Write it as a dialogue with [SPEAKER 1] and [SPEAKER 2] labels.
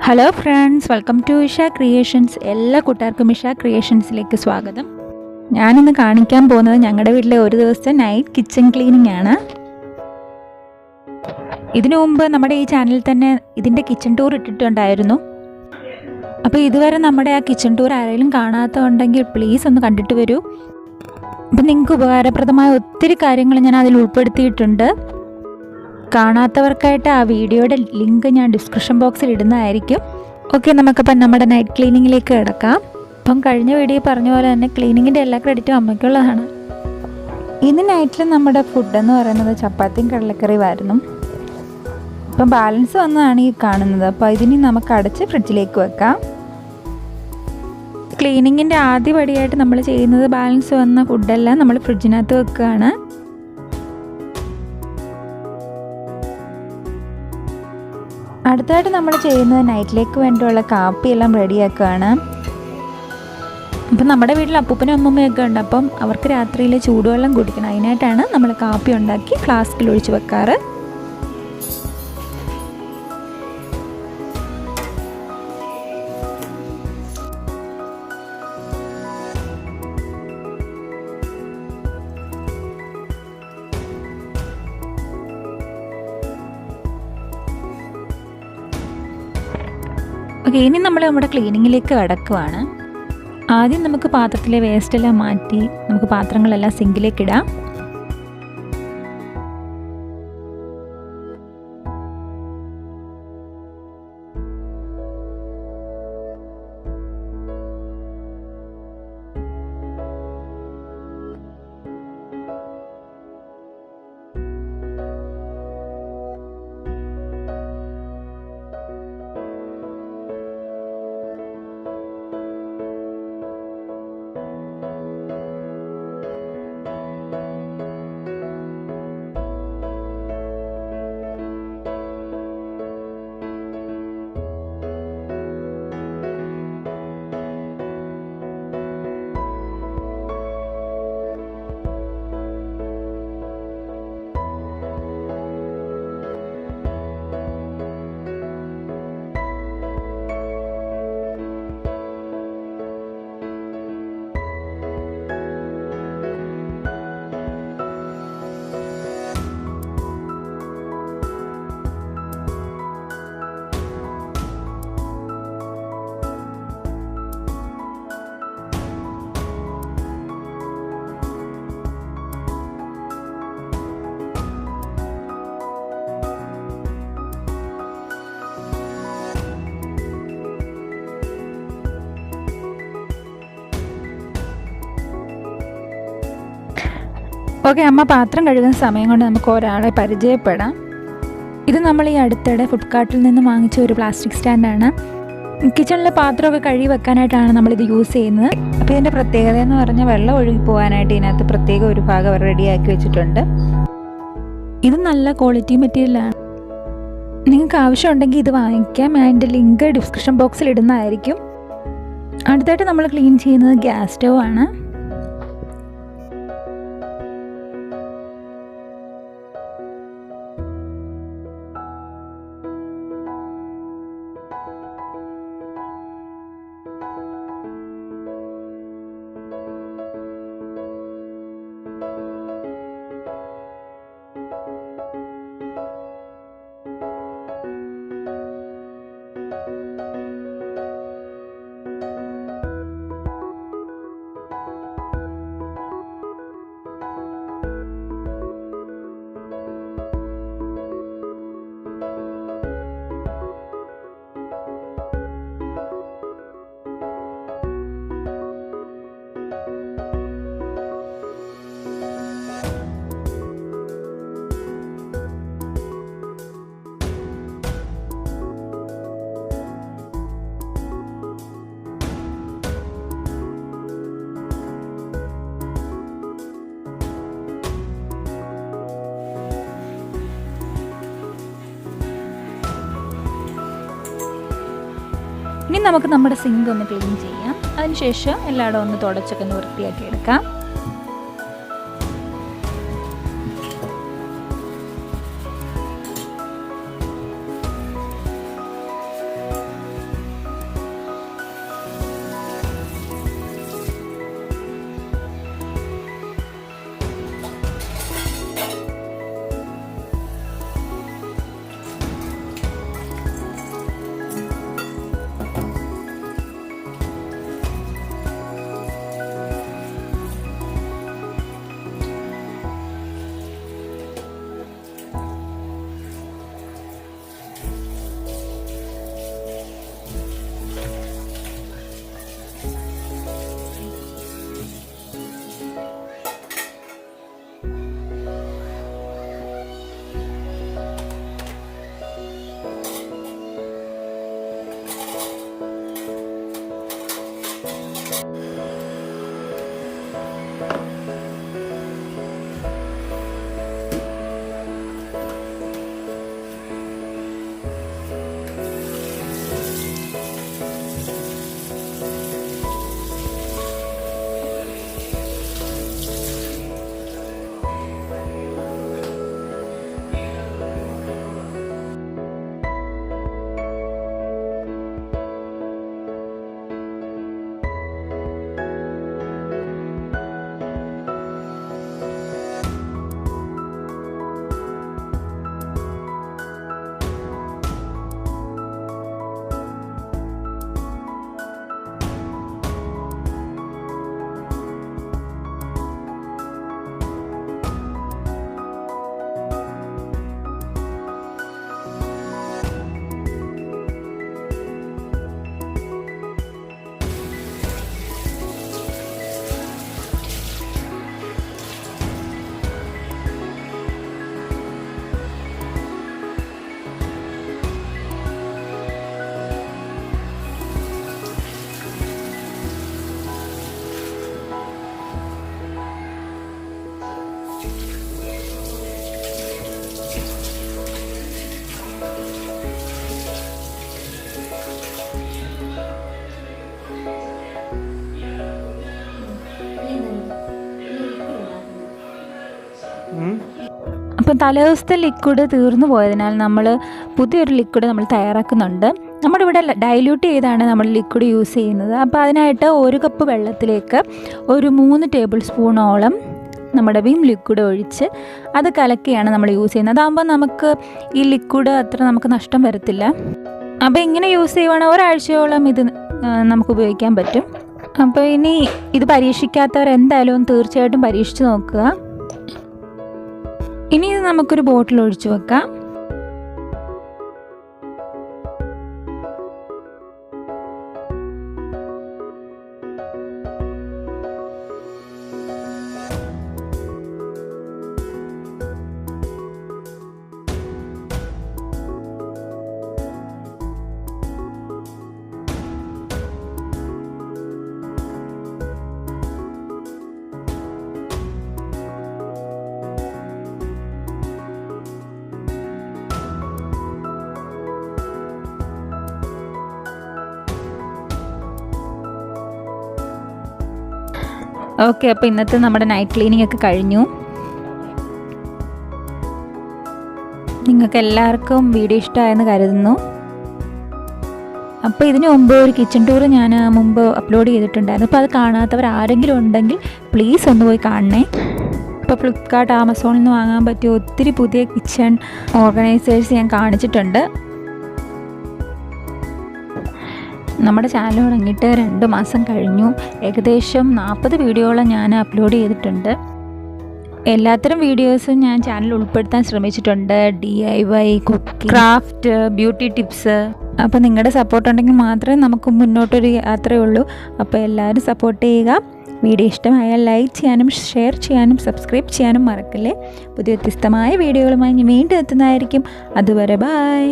[SPEAKER 1] Hello friends, welcome to Isha creations. എല്ലാ കൂട്ടുകാർക്കും ഇഷ ക്രിയേഷൻസിലേക്ക് സ്വാഗതം. ഞാനിന്ന് കാണിക്കാൻ പോകുന്നത് ഞങ്ങളുടെ വീട്ടിലെ ഒരു ദിവസത്തെ നൈറ്റ് കിച്ചൺ ക്ലീനിങ് ആണ്. ഇതിനു മുമ്പ് നമ്മുടെ ഈ ചാനലിൽ തന്നെ ഇതിൻ്റെ കിച്ചൺ ടൂർ ഇട്ടിട്ടുണ്ടായിരുന്നു. അപ്പോൾ ഇതുവരെ നമ്മുടെ ആ കിച്ചൺ ടൂർ ആരെങ്കിലും കാണാത്തതുണ്ടെങ്കിൽ പ്ലീസ് ഒന്ന് കണ്ടിട്ട് വരൂ. അപ്പം നിങ്ങൾക്ക് ഉപകാരപ്രദമായ ഒത്തിരി കാര്യങ്ങൾ ഞാൻ അതിൽ ഉൾപ്പെടുത്തിയിട്ടുണ്ട്. കാണാത്തവർക്കായിട്ട് ആ വീഡിയോയുടെ ലിങ്ക് ഞാൻ ഡിസ്ക്രിപ്ഷൻ ബോക്സിൽ ഇടുന്നതായിരിക്കും. ഓക്കെ, നമുക്കപ്പം നമ്മുടെ നൈറ്റ് ക്ലീനിങ്ങിലേക്ക് കിടക്കാം. അപ്പം കഴിഞ്ഞ വീഡിയോ പറഞ്ഞ പോലെ തന്നെ ക്ലീനിങ്ങിൻ്റെ എല്ലാ ക്രെഡിറ്റും അമ്മയ്ക്കുള്ളതാണ്. ഇന്ന് നൈറ്റിൽ നമ്മുടെ ഫുഡെന്ന് പറയുന്നത് ചപ്പാത്തിയും കടലക്കറിയുമായിരുന്നു. അപ്പം ബാലൻസ് വന്നതാണ് ഈ കാണുന്നത്. അപ്പോൾ ഇതിനി നമുക്ക് അടച്ച് ഫ്രിഡ്ജിലേക്ക് വെക്കാം. ക്ലീനിങ്ങിൻ്റെ ആദ്യ പടിയായിട്ട് നമ്മൾ ചെയ്യുന്നത് ബാലൻസ് വന്ന ഫുഡെല്ലാം നമ്മൾ ഫ്രിഡ്ജിനകത്ത് വെക്കുകയാണ്. അടുത്തായിട്ട് നമ്മൾ ചെയ്യുന്നത് നൈറ്റിലേക്ക് വേണ്ടിയുള്ള കാപ്പിയെല്ലാം റെഡിയാക്കുകയാണ്. അപ്പം നമ്മുടെ വീട്ടിൽ അപ്പൂപ്പനും അമ്മൂമ്മയൊക്കെ ഉണ്ട്. അപ്പം അവർക്ക് രാത്രിയിൽ ചൂടുവെള്ളം കുടിക്കണം. അതിനായിട്ടാണ് നമ്മൾ കാപ്പി ഉണ്ടാക്കി ഫ്ലാസ്കിൽ ഒഴിച്ച് വെക്കാറ്. ഓക്കെ, ഇനി നമ്മൾ നമ്മുടെ ക്ലീനിങ്ങിലേക്ക് കടക്കുവാണ്. ആദ്യം നമുക്ക് പാത്രത്തിലെ വേസ്റ്റെല്ലാം മാറ്റി നമുക്ക് പാത്രങ്ങളെല്ലാം സിങ്കിലേക്ക് ഇടാം. ഓക്കെ, അമ്മ പാത്രം കഴുകുന്ന സമയം കൊണ്ട് നമുക്ക് ഒരാളെ പരിചയപ്പെടാം. ഇത് നമ്മൾ ഈ അടുത്തിടെ ഫ്ലിപ്കാർട്ടിൽ നിന്ന് വാങ്ങിച്ച ഒരു പ്ലാസ്റ്റിക് സ്റ്റാൻഡാണ്. കിച്ചണിലെ പാത്രമൊക്കെ കഴുകി വെക്കാനായിട്ടാണ് നമ്മളിത് യൂസ് ചെയ്യുന്നത്. അപ്പോൾ ഇതിൻ്റെ പ്രത്യേകത എന്ന് പറഞ്ഞാൽ വെള്ളം ഒഴുകി പോകാനായിട്ട് ഇതിനകത്ത് പ്രത്യേക ഒരു ഭാഗം അവർ റെഡിയാക്കി വെച്ചിട്ടുണ്ട്. ഇത് നല്ല ക്വാളിറ്റി മെറ്റീരിയലാണ്. നിങ്ങൾക്ക് ആവശ്യമുണ്ടെങ്കിൽ ഇത് വാങ്ങിക്കാം. അതിൻ്റെ ലിങ്ക് ഡിസ്ക്രിപ്ഷൻ ബോക്സിൽ ഇടുന്നതായിരിക്കും. അടുത്തായിട്ട് നമ്മൾ ക്ലീൻ ചെയ്യുന്നത് ഗ്യാസ് സ്റ്റവ് ആണ്. ഇനി നമുക്ക് നമ്മുടെ സിങ്ക് ഒന്ന് ക്ലീൻ ചെയ്യാം. അതിനുശേഷം എല്ലായിടവും ഒന്ന് തുടച്ചൊക്കെ ഒന്ന് വൃത്തിയാക്കി എടുക്കാം. അപ്പോൾ തലേദിവസത്തെ ലിക്വിഡ് തീർന്നു പോയതിനാൽ നമ്മൾ പുതിയൊരു ലിക്വിഡ് നമ്മൾ തയ്യാറാക്കുന്നുണ്ട്. നമ്മുടെ ഇവിടെ ഡൈല്യൂട്ട് ചെയ്താണ് നമ്മൾ ലിക്വിഡ് യൂസ് ചെയ്യുന്നത്. അപ്പോൾ അതിനായിട്ട് 1 കപ്പ് വെള്ളത്തിലേക്ക് ഒരു 3 ടേബിൾ സ്പൂണോളം നമ്മുടെ വിം ലിക്വിഡ് ഒഴിച്ച് അത് കലക്കിയാണ് നമ്മൾ യൂസ് ചെയ്യുന്നത്. അതാകുമ്പോൾ നമുക്ക് ഈ ലിക്വിഡ് അത്ര നമുക്ക് നഷ്ടം വരത്തില്ല. അപ്പോൾ ഇങ്ങനെ യൂസ് ചെയ്യുവാണെങ്കിൽ ഒരാഴ്ചയോളം ഇത് നമുക്ക് ഉപയോഗിക്കാൻ പറ്റും. അപ്പോൾ ഇനി ഇത് പരീക്ഷിക്കാത്തവർ എന്തായാലും തീർച്ചയായിട്ടും പരീക്ഷിച്ച് നോക്കുക. ഇനി ഇത് നമുക്കൊരു ബോട്ടിൽ ഒഴിച്ചു വെക്കാം. ഓക്കെ, അപ്പോൾ ഇന്നത്തെ നമ്മുടെ നൈറ്റ് ക്ലീനിങ് ഒക്കെ കഴിഞ്ഞു. നിങ്ങൾക്ക് എല്ലാവർക്കും വീഡിയോ ഇഷ്ടമായെന്ന് കരുതുന്നു. അപ്പോൾ ഇതിന് മുമ്പ് ഒരു കിച്ചൺ ടൂർ ഞാൻ മുമ്പ് അപ്ലോഡ് ചെയ്തിട്ടുണ്ടായിരുന്നു. അപ്പോൾ അത് കാണാത്തവർ ആരെങ്കിലും ഉണ്ടെങ്കിൽ പ്ലീസ് ഒന്ന് പോയി കാണണേ. ഇപ്പോൾ ഫ്ലിപ്കാർട്ട്, ആമസോണിൽ നിന്ന് വാങ്ങാൻ പറ്റിയ ഒത്തിരി പുതിയ കിച്ചൺ ഓർഗനൈസേഴ്സ് ഞാൻ കാണിച്ചിട്ടുണ്ട്. നമ്മുടെ ചാനൽ തുടങ്ങിയിട്ട് 2 മാസം കഴിഞ്ഞു. ഏകദേശം 40 വീഡിയോയോളം ഞാൻ അപ്ലോഡ് ചെയ്തിട്ടുണ്ട്. എല്ലാത്തരം വീഡിയോസും ഞാൻ ചാനലിൽ ഉൾപ്പെടുത്താൻ ശ്രമിച്ചിട്ടുണ്ട്. DIY, cooking, craft, beauty tips. അപ്പോൾ നിങ്ങളുടെ സപ്പോർട്ട് ഉണ്ടെങ്കിൽ മാത്രമേ നമുക്ക് മുന്നോട്ടൊരു യാത്രയുള്ളൂ. അപ്പോൾ എല്ലാവരും സപ്പോർട്ട് ചെയ്യുക. വീഡിയോ ഇഷ്ടമായാൽ ലൈക്ക് ചെയ്യാനും ഷെയർ ചെയ്യാനും സബ്സ്ക്രൈബ് ചെയ്യാനും മറക്കല്ലേ. പുതിയ വ്യത്യസ്തമായ വീഡിയോകളുമായി വീണ്ടും എത്തുന്നതായിരിക്കും. അതുവരെ ബൈ.